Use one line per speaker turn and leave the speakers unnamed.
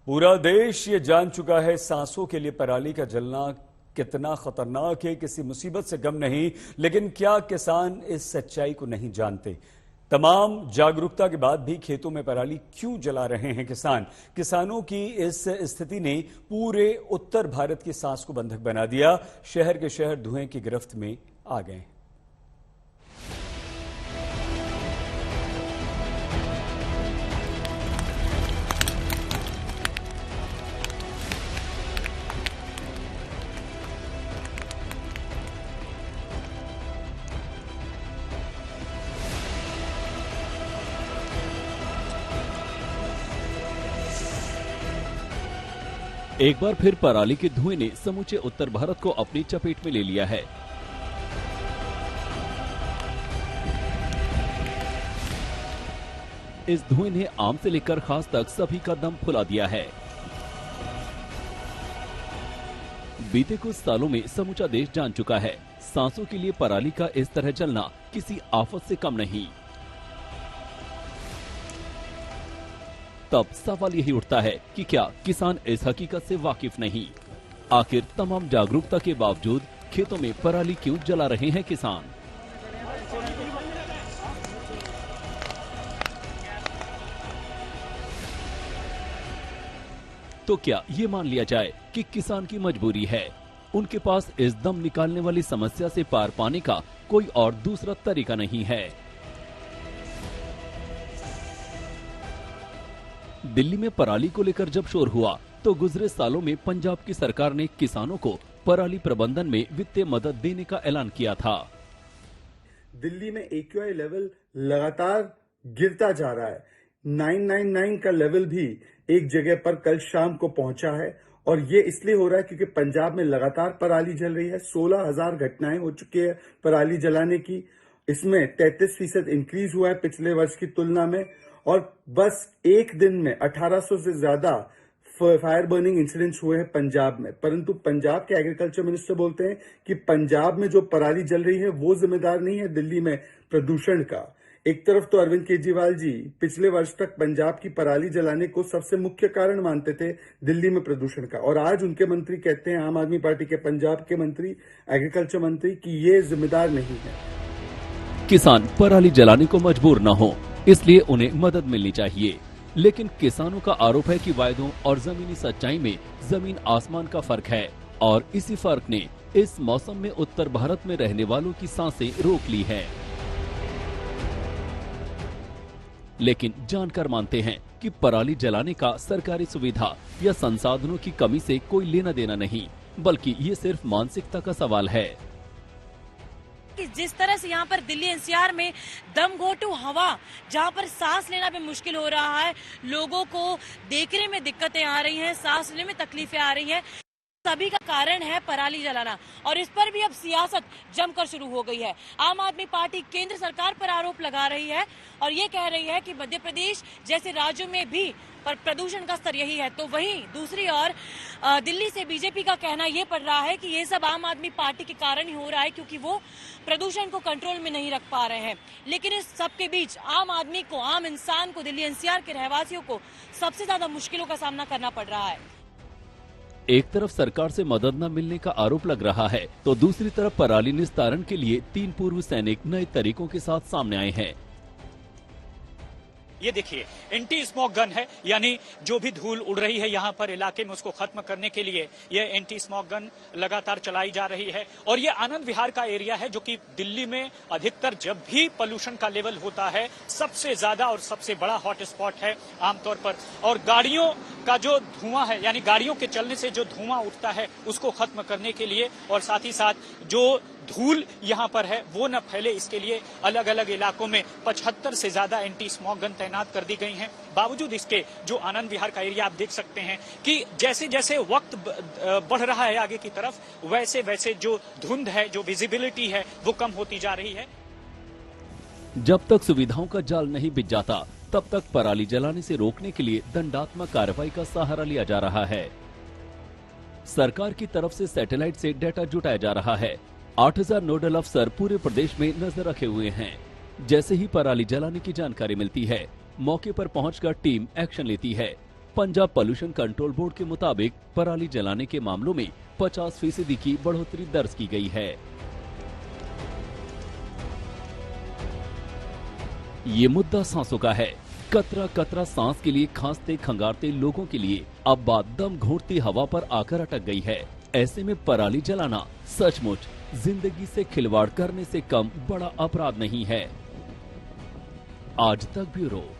पूरा देश ये जान चुका है सांसों के लिए पराली का जलना कितना खतरनाक है। किसी मुसीबत से गम नहीं, लेकिन क्या किसान इस सच्चाई को नहीं जानते? तमाम जागरूकता के बाद भी खेतों में पराली क्यों जला रहे हैं किसानों की इस स्थिति ने पूरे उत्तर भारत की सांस को बंधक बना दिया। शहर के शहर धुएं की गिरफ्त में आ गए।
एक बार फिर पराली के धुएं ने समूचे उत्तर भारत को अपनी चपेट में ले लिया है। इस धुएं ने आम से लेकर खास तक सभी का दम फुला दिया है। बीते कुछ सालों में समूचा देश जान चुका है, सांसों के लिए पराली का इस तरह जलना किसी आफत से कम नहीं। तब सवाल यही उठता है कि क्या किसान इस हकीकत से वाकिफ नहीं? आखिर तमाम जागरूकता के बावजूद खेतों में पराली क्यों जला रहे हैं किसान? तो क्या ये मान लिया जाए कि किसान की मजबूरी है, उनके पास इस दम निकालने वाली समस्या से पार पाने का कोई और दूसरा तरीका नहीं है? दिल्ली में पराली को लेकर जब शोर हुआ तो गुजरे सालों में पंजाब की सरकार ने किसानों को पराली प्रबंधन में वित्तीय मदद देने का ऐलान किया था।
दिल्ली में AQI लेवल लगातार गिरता जा रहा है। 999 का लेवल भी एक जगह पर कल शाम को पहुंचा है और ये इसलिए हो रहा है क्योंकि पंजाब में लगातार पराली जल रही है। 16,000 घटनाएं हो चुकी है पराली जलाने की। इसमें 33% इंक्रीज हुआ है पिछले वर्ष की तुलना में और बस एक दिन में 1800 से ज्यादा फायर बर्निंग इंसिडेंट्स हुए हैं पंजाब में। परंतु पंजाब के एग्रीकल्चर मिनिस्टर बोलते हैं कि पंजाब में जो पराली जल रही है वो जिम्मेदार नहीं है दिल्ली में प्रदूषण का। एक तरफ तो अरविंद केजरीवाल जी पिछले वर्ष तक पंजाब की पराली जलाने को सबसे मुख्य कारण मानते थे दिल्ली में प्रदूषण का, और आज उनके मंत्री कहते हैं, आम आदमी पार्टी के पंजाब के मंत्री, एग्रीकल्चर मंत्री, कि ये जिम्मेदार नहीं है।
किसान पराली जलाने को मजबूर न हो, इसलिए उन्हें मदद मिलनी चाहिए। लेकिन किसानों का आरोप है कि वायदों और जमीनी सच्चाई में जमीन आसमान का फर्क है और इसी फर्क ने इस मौसम में उत्तर भारत में रहने वालों की सांसें रोक ली है। लेकिन जानकार मानते हैं कि पराली जलाने का सरकारी सुविधा या संसाधनों की कमी से कोई लेना देना नहीं, बल्कि ये सिर्फ मानसिकता का सवाल है।
कि जिस तरह से यहाँ पर दिल्ली NCR में दम घोटू हवा, जहाँ पर सांस लेना भी मुश्किल हो रहा है, लोगों को देखने में दिक्कतें आ रही हैं, सांस लेने में तकलीफें आ रही हैं, सभी का कारण है पराली जलाना। और इस पर भी अब सियासत जमकर शुरू हो गई है। आम आदमी पार्टी केंद्र सरकार पर आरोप लगा रही है और ये कह रही है कि मध्य प्रदेश जैसे राज्यों में भी प्रदूषण का स्तर यही है। तो वहीं दूसरी ओर दिल्ली से बीजेपी का कहना ये पड़ रहा है कि ये सब आम आदमी पार्टी के कारण ही हो रहा है, क्योंकि वो प्रदूषण को कंट्रोल में नहीं रख पा रहे हैं। लेकिन इस सब के बीच आम आदमी को, आम इंसान को, दिल्ली NCR के रहवासियों को सबसे ज्यादा मुश्किलों का सामना करना पड़ रहा है।
एक तरफ सरकार से मदद न मिलने का आरोप लग रहा है, तो दूसरी तरफ पराली निस्तारण के लिए 3 पूर्व सैनिक नए तरीकों के साथ सामने आए हैं।
ये देखिए, एंटी स्मोक गन है, यानी जो भी धूल उड़ रही है यहाँ पर इलाके में उसको खत्म करने के लिए ये एंटी स्मोक गन लगातार चलाई जा रही है। और ये आनंद विहार का एरिया है जो कि दिल्ली में अधिकतर जब भी पोल्यूशन का लेवल होता है सबसे ज्यादा और सबसे बड़ा हॉट स्पॉट है आमतौर पर। और गाड़ियों का जो धुआं है, यानी गाड़ियों के चलने से जो धुआं उठता है उसको खत्म करने के लिए और साथ ही साथ जो धूल यहाँ पर है वो न फैले, इसके लिए अलग अलग इलाकों में 75 से ज्यादा एंटी स्मोक गन तैनात कर दी गई हैं। बावजूद इसके जो आनंद विहार का एरिया आप देख सकते हैं कि जैसे जैसे वक्त बढ़ रहा है आगे की तरफ, वैसे वैसे जो धुंध है, जो विजिबिलिटी है, वो कम होती जा रही है।
जब तक सुविधाओं का जाल नहीं बिछ जाता तब तक पराली जलाने से रोकने के लिए दंडात्मक कार्रवाई का सहारा लिया जा रहा है। सरकार की तरफ से सैटेलाइट से डेटा जुटाया जा रहा है। 8000 नोडल अफसर पूरे प्रदेश में नजर रखे हुए हैं। जैसे ही पराली जलाने की जानकारी मिलती है, मौके पर पहुंचकर टीम एक्शन लेती है। पंजाब पॉल्यूशन कंट्रोल बोर्ड के मुताबिक पराली जलाने के मामलों में 50% की बढ़ोतरी दर्ज की गई है। ये मुद्दा सांसों का है। कतरा कतरा सांस के लिए खांसते खंगारते लोगों के लिए अब बात दम घोंटती हवा पर आकर अटक गई है। ऐसे में पराली जलाना सचमुच जिंदगी से खिलवाड़ करने से कम बड़ा अपराध नहीं है। आज तक ब्यूरो।